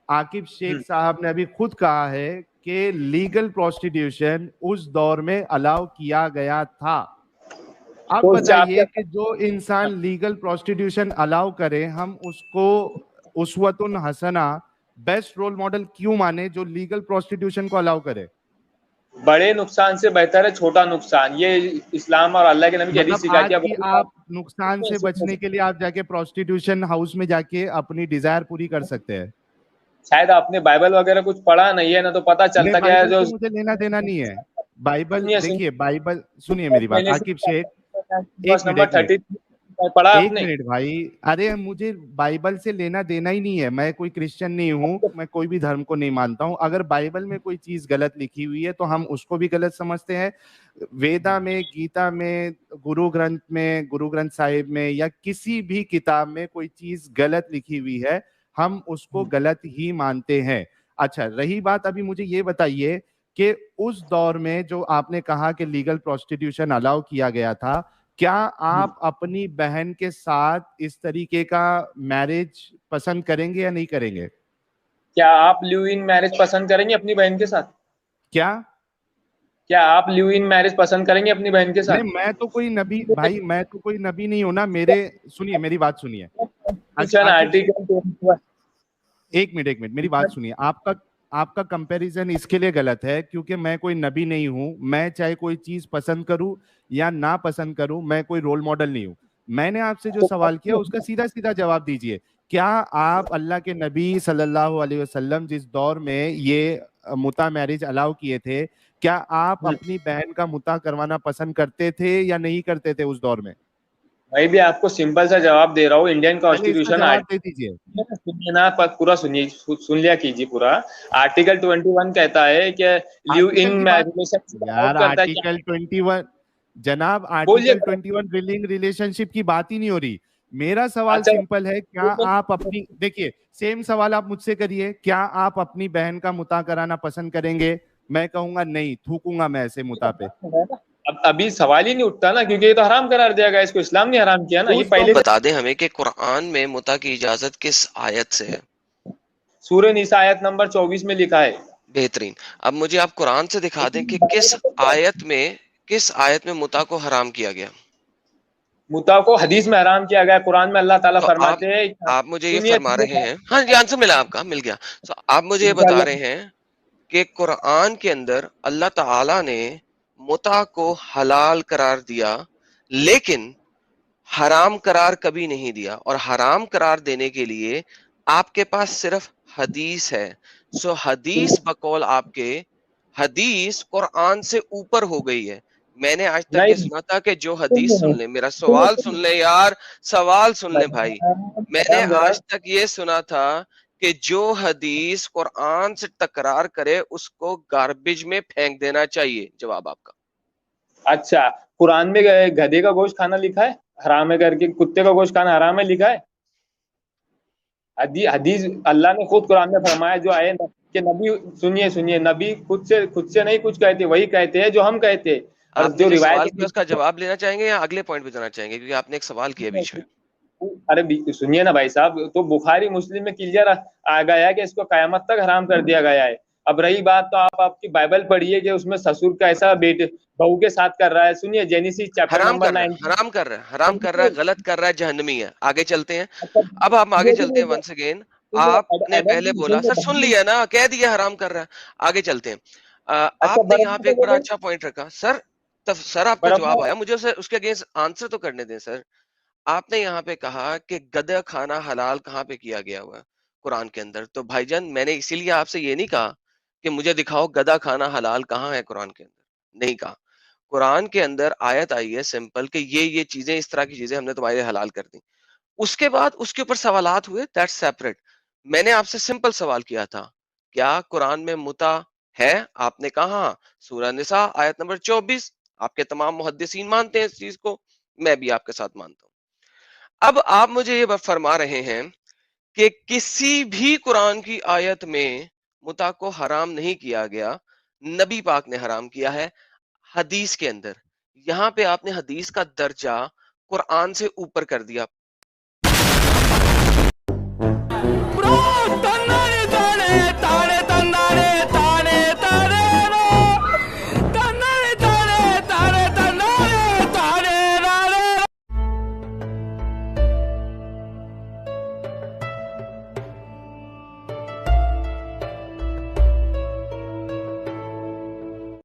عاقب شیخ صاحب نے ابھی خود کہا ہے کہ لیگل پروسٹیٹیوشن اس دور میں الاؤ کیا گیا تھا. اب بتائیے کہ جو انسان لیگل پروسٹیٹیوشن الاؤ کرے ہم اس کو اسوۃ حسنہ بیسٹ رول ماڈل کیوں مانے جو لیگل پروسٹیٹیوشن کو الاؤ کرے؟ بڑے نقصان سے بہتر ہے چھوٹا نقصان. یہ اسلام اور اللہ کے نبی کی حدیث سکھاتی ہے. آپ نقصان سے بچنے کے لیے آپ جا کے پروسٹیٹیوشن ہاؤس میں جا کے اپنی ڈیزائر پوری کر سکتے ہیں. شاید آپ نے بائبل وغیرہ کچھ پڑھا نہیں ہے نا, تو پتا چلتا کیا ہے. جو مجھے لینا دینا نہیں ہے بائبل. دیکھیے بائبل سنیے میری بات عاقب شیخ, ایک منٹ بھائی. ارے مجھے بائبل سے لینا دینا ہی نہیں ہے. میں کوئی کرسچن نہیں ہوں, میں کوئی بھی دھرم کو نہیں مانتا ہوں. اگر بائبل میں کوئی چیز غلط لکھی ہوئی ہے تو ہم اس کو بھی غلط سمجھتے ہیں. ویدا میں, گیتا میں, گرو گرنتھ صاحب میں یا کسی بھی کتاب میں کوئی چیز غلط لکھی ہوئی ہے ہم اس کو غلط ہی مانتے ہیں. اچھا, رہی بات ابھی مجھے یہ بتائیے کہ اس دور میں جو آپ نے کہا کہ لیگل پروسٹیٹیوشن الاؤ کیا گیا تھا, کیا آپ اپنی بہن کے ساتھ اس طریقے کا میرج پسند کریں گے یا نہیں کریں گے؟ کیا آپ لیو ان میرج پسند کریں گے اپنی بہن کے ساتھ؟ کیا آپ لیو ان میرج پسند کریں گے اپنی بہن کے ساتھ؟ میں تو کوئی نبی بھائی, میں تو کوئی نبی نہیں ہوں نا. سنیے میری بات سنیے. ایک منٹ میری بات سنیے. آپ کا کمپیریزن اس کے لیے غلط ہے کیونکہ میں کوئی نبی نہیں ہوں. میں چاہے کوئی چیز پسند کروں یا نہ پسند کروں, میں کوئی رول ماڈل نہیں ہوں. میں نے آپ سے جو سوال کیا اس کا سیدھا سیدھا جواب دیجئے. کیا آپ اللہ کے نبی صلی اللہ علیہ وسلم جس دور میں یہ متا میرج الاؤ کیے تھے, کیا آپ اپنی بہن کا متا کروانا پسند کرتے تھے یا نہیں کرتے تھے اس دور میں؟ میں بھی آپ کو سمپل سا جواب دے رہا ہوں. انڈین کانسٹیٹیوشن پورا سنیے, سن لیا کیجیے پورا. آرٹیکل 21 کہتا ہے کہ لیو ان آرٹیکل 21 جناب, آرٹیکل 21 ریلیشن شپ کی بات ہی نہیں ہو رہی. میرا سوال سمپل ہے, کیا آپ اپنی, دیکھیے سیم سوال آپ مجھ سے کریے, کیا آپ اپنی بہن کا متا کرانا پسند کریں گے؟ میں کہوں گا نہیں, تھوکوں گا میں ایسے متا پہ. ابھی سوال ہی نہیں اٹھتا نا, کیونکہ یہ تو حرام قرار دیا گیا, اس کو اسلام نے حرام کیا نا. یہ پہلے بتا دیں ہمیں کہ قرآن میں متا کی اجازت کس آیت سے ہے؟ سورہ نساء آیت نمبر 24 میں لکھا ہے. بہترین. اب مجھے آپ قرآن سے دکھا دیں کہ کس آیت میں متا کو حرام کیا گیا. متا کو حدیث میں حرام کیا گیا. قرآن میں اللہ تعالیٰ فرماتے ہیں, آپ مجھے یہ فرما رہے ہیں, ہاں جی آنسر ملا, آپ کا مل گیا. آپ مجھے یہ بتا رہے ہیں کہ قرآن کے اندر اللہ تعالی نے متا کو حلال قرار دیا لیکن حرام قرار کبھی نہیں دیا, اور حرام قرار دینے کے لیے آپ کے پاس صرف حدیث ہے. سو حدیث بقول آپ کے, حدیث قرآن سے اوپر ہو گئی ہے. میں نے آج تک یہ سنا تھا کہ جو حدیث سن لیں, میرا سوال سن لیں یار, سوال سن لیں بھائی. میں نے آج تک یہ سنا تھا کہ جو حدیث قرآن سے تکرار کرے اس کو گاربیج میں پھینک دینا چاہیے. جواب آپ کا. اچھا, قرآن میں گدھے کا گوشت کھانا لکھا ہے حرام ہے کر کے, کتے کا گوشت کھانا حرام ہے لکھا ہے؟ حدیث اللہ نے خود قرآن میں فرمایا جو آئے کہ نبی, سنیے نبی خود سے نہیں کچھ کہتے, وہی کہتے ہیں جو ہم کہتے. اور آپ جو نے روایت سوال کیا اس کا جواب لینا چاہیں گے یا اگلے پوائنٹ پہ جانا چاہیں گے, کیونکہ آپ نے ایک سوال کیا بیچ میں. ارے سنیے نا بھائی صاحب, تو بخاری مسلم میں کلیئر آ گیا ہے کہ اس کو قیامت تک حرام کر دیا گیا ہے. اب رہی بات تو آپ کی بائبل پڑھیے کہ اس میں سسر کا ایسا بیٹے بہو کے ساتھ کر رہا ہے. سنیے جینیسس چیپٹر نمبر 9. حرام کر رہا ہے, غلط کر رہا ہے, جہنمی ہے. آگے چلتے ہیں. اب ہم آگے چلتے ہیں. ونس اگین آپ نے پہلے بولا سر, سن لیا نا, کہہ دیا حرام کر رہا ہے. آگے چلتے ہیں. آپ نے یہاں پہ ایک بڑا اچھا پوائنٹ رکھا سر. سر آپ کا جواب آیا, مجھے اس کے اگینسٹ آنسر تو کرنے دیں سر. آپ نے یہاں پہ کہا کہ گدھا کھانا حلال کہاں پہ کیا گیا ہوا ہے قرآن کے اندر. تو بھائی جان میں نے اسی لیے آپ سے یہ نہیں کہا کہ مجھے دکھاؤ گدھا کھانا حلال کہاں ہے قرآن کے اندر. نہیں کہا. قرآن کے اندر آیت آئی ہے سمپل کہ یہ چیزیں, اس طرح کی چیزیں ہم نے تمہارے حلال کر دی. اس کے بعد اس کے اوپر سوالات ہوئے, دیٹس سیپریٹ. میں نے آپ سے سمپل سوال کیا تھا, کیا قرآن میں متا ہے؟ آپ نے کہا سورہ نساء آیت نمبر 24. آپ کے تمام محدثین مانتے ہیں اس چیز کو, میں بھی آپ کے ساتھ مانتا ہوں. اب آپ مجھے یہ فرما رہے ہیں کہ کسی بھی قرآن کی آیت میں متا کو حرام نہیں کیا گیا, نبی پاک نے حرام کیا ہے حدیث کے اندر. یہاں پہ آپ نے حدیث کا درجہ قرآن سے اوپر کر دیا.